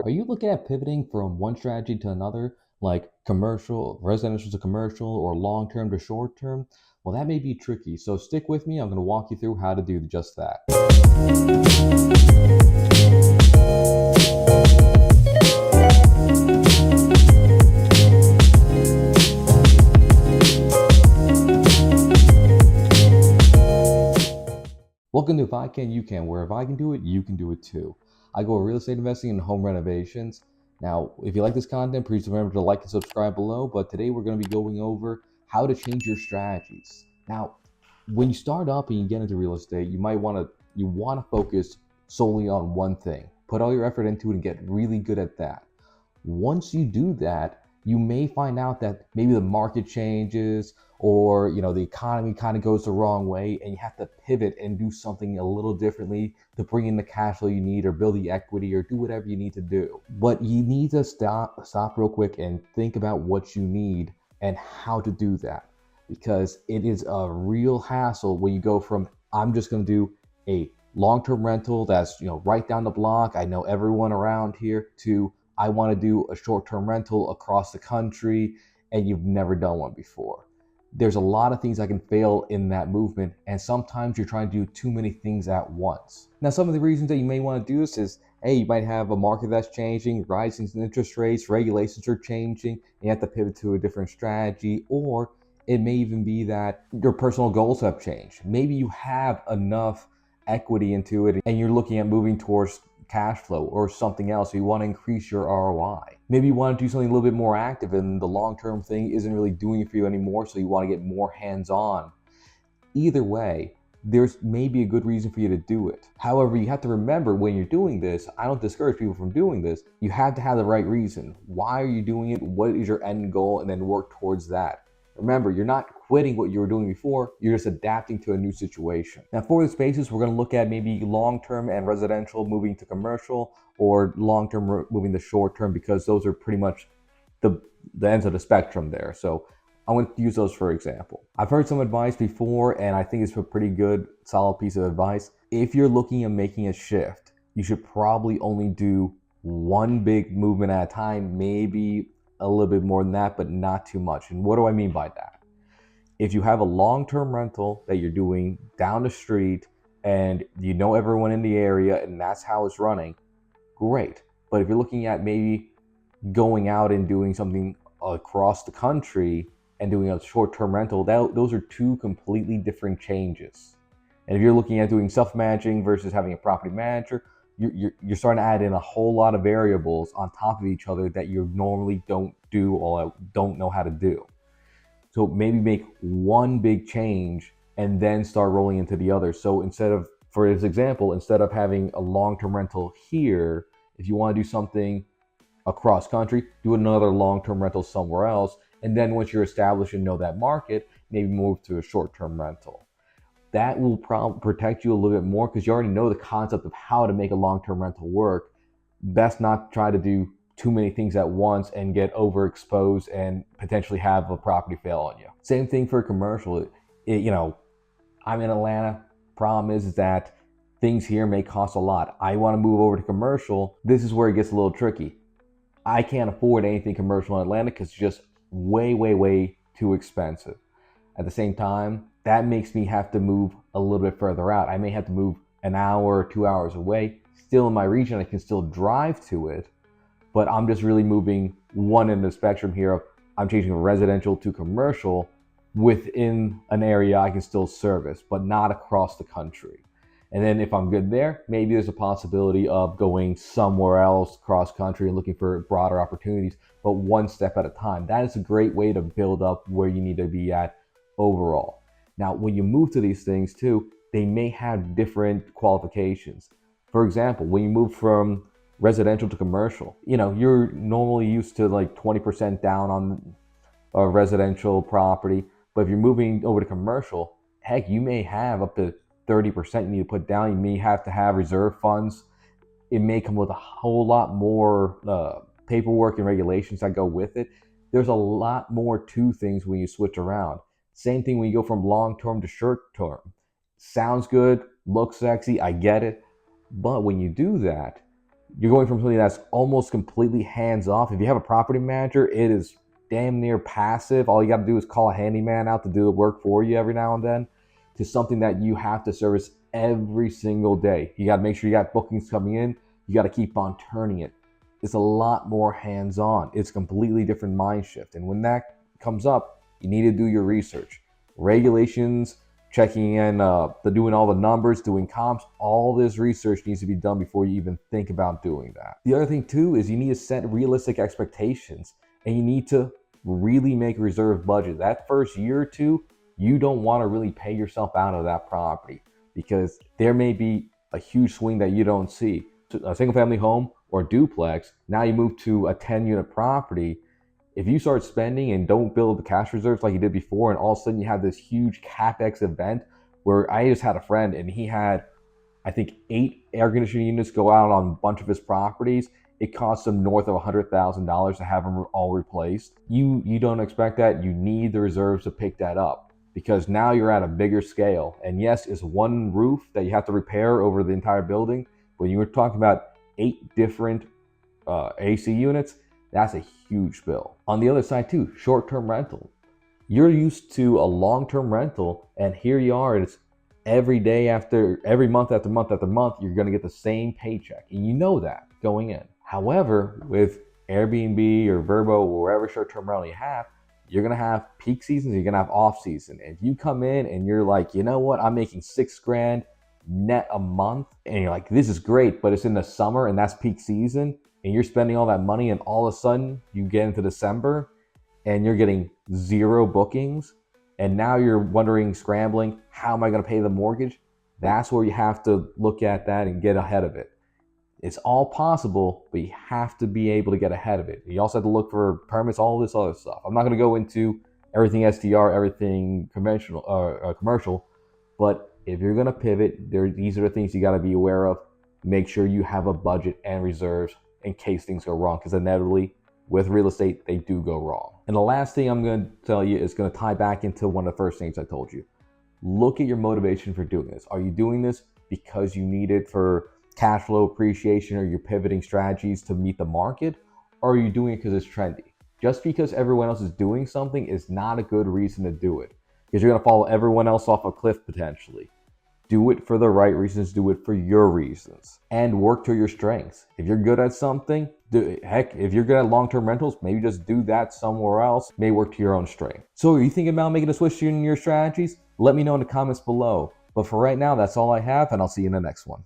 Are you looking at pivoting from one strategy to another, like commercial, residential to commercial, or long term to short term? Well, that may be tricky. So stick with me. I'm going to walk you through how to do just that. Welcome to If I Can, You Can, where if I can do it, you can do it too. I go real estate investing and home renovations. Now, if you like this content, please remember to like and subscribe below. But today we're going to be going over how to change your strategies. Now, when you start up and you get into real estate, you want to focus solely on one thing. Put all your effort into it and get really good at that. Once you do that, you may find out that maybe the market changes or the economy kind of goes the wrong way and you have to pivot and do something a little differently to bring in the cash flow you need or build the equity or do whatever you need to do. But you need to stop real quick and think about what you need and how to do that, because it is a real hassle when you go from I'm just going to do a long-term rental that's right down the block, I know everyone around here, to I want to do a short-term rental across the country and you've never done one before. There's a lot of things that can fail in that movement, and sometimes you're trying to do too many things at once. Now, some of the reasons that you may want to do this is, hey, you might have a market that's changing, rising interest rates, regulations are changing, and you have to pivot to a different strategy, or it may even be that your personal goals have changed. Maybe you have enough equity into it and you're looking at moving towards cash flow or something else. So you want to increase your ROI. Maybe you want to do something a little bit more active and the long-term thing isn't really doing it for you anymore, so you want to get more hands-on. Either way, there's maybe a good reason for you to do it. However, you have to remember when you're doing this, I don't discourage people from doing this, you have to have the right reason. Why are you doing it? What is your end goal? And then work towards that. Remember, you're not quitting what you were doing before, you're just adapting to a new situation. Now, for this basis, we're going to look at maybe long-term and residential moving to commercial, or long-term moving to short-term, because those are pretty much the ends of the spectrum there. So I'm going to use those for example. I've heard some advice before, and I think it's a pretty good, solid piece of advice. If you're looking at making a shift, you should probably only do one big movement at a time, maybe a little bit more than that, but not too much. And what do I mean by that? If you have a long-term rental that you're doing down the street and you know everyone in the area and that's how it's running, great. But if you're looking at maybe going out and doing something across the country and doing a short-term rental, those are two completely different changes. And if you're looking at doing self-managing versus having a property manager, you're starting to add in a whole lot of variables on top of each other that you normally don't do or don't know how to do. So maybe make one big change and then start rolling into the other. So for this example, instead of having a long-term rental here, if you want to do something across country, do another long-term rental somewhere else. And then once you're established and know that market, maybe move to a short-term rental. That will protect you a little bit more because you already know the concept of how to make a long-term rental work. Best not try to do too many things at once and get overexposed and potentially have a property fail on you. Same thing for commercial. I'm in Atlanta. Problem is that things here may cost a lot. I want to move over to commercial. This is where it gets a little tricky. I can't afford anything commercial in Atlanta because it's just way, way, way too expensive. At the same time, that makes me have to move a little bit further out. I may have to move an hour or 2 hours away. Still in my region, I can still drive to it, but I'm just really moving one end of the spectrum here of I'm changing from residential to commercial within an area I can still service, but not across the country. And then if I'm good there, maybe there's a possibility of going somewhere else cross country and looking for broader opportunities, but one step at a time. That is a great way to build up where you need to be at overall. Now, when you move to these things too, they may have different qualifications. For example, when you move from residential to commercial, you're normally used to like 20% down on a residential property, but if you're moving over to commercial, heck, you may have up to 30% you need to put down. You may have to have reserve funds. It may come with a whole lot more paperwork and regulations that go with it. There's a lot more to things when you switch around. Same thing when you go from long-term to short-term. Sounds good, looks sexy, I get it. But when you do that, you're going from something that's almost completely hands off. If you have a property manager, it is damn near passive. All you got to do is call a handyman out to do the work for you every now and then, to something that you have to service every single day. You got to make sure you got bookings coming in. You got to keep on turning it. It's a lot more hands on. It's a completely different mind shift. And when that comes up, you need to do your research. Regulations, checking in, doing all the numbers, doing comps, all this research needs to be done before you even think about doing that. The other thing too is you need to set realistic expectations, and you need to really make a reserve budget. That first year or two, you don't want to really pay yourself out of that property, because there may be a huge swing that you don't see. A single family home or duplex, now you move to a 10-unit property. If you start spending and don't build the cash reserves like you did before, and all of a sudden you have this huge capex event, where I just had a friend and he had, I think, 8 air conditioning units go out on a bunch of his properties. It cost him north of $100,000 to have them all replaced. You don't expect that. You need the reserves to pick that up, because now you're at a bigger scale. And yes, it's one roof that you have to repair over the entire building, but you were talking about 8 different AC units. That's a huge bill. On the other side too, short-term rental. You're used to a long-term rental, and here you are, it's every month after month after month, you're gonna get the same paycheck. And you know that going in. However, with Airbnb or Vrbo or wherever short-term rental you have, you're gonna have peak seasons, you're gonna have off season. And if you come in and you're like, you know what, I'm making $6,000 net a month, and you're like, this is great, but it's in the summer and that's peak season, and you're spending all that money, and all of a sudden you get into December and you're getting 0 bookings, and now you're wondering, scrambling, how am I going to pay the mortgage? That's where you have to look at that and get ahead of it. It's all possible, but you have to be able to get ahead of it. You also have to look for permits, all this other stuff. I'm not going to go into everything STR, everything conventional, commercial, but if you're going to pivot, these are the things you got to be aware of. Make sure you have a budget and reserves in case things go wrong, because inevitably with real estate, they do go wrong. And the last thing I'm going to tell you is going to tie back into one of the first things I told you. Look at your motivation for doing this. Are you doing this because you need it for cash flow appreciation, or you're pivoting strategies to meet the market? Or are you doing it because it's trendy? Just because everyone else is doing something is not a good reason to do it, because you're going to follow everyone else off a cliff potentially. Do it for the right reasons, do it for your reasons, and work to your strengths. If you're good at something, if you're good at long-term rentals, maybe just do that somewhere else. It may work to your own strength. So are you thinking about making a switch in your strategies? Let me know in the comments below. But for right now, that's all I have, and I'll see you in the next one.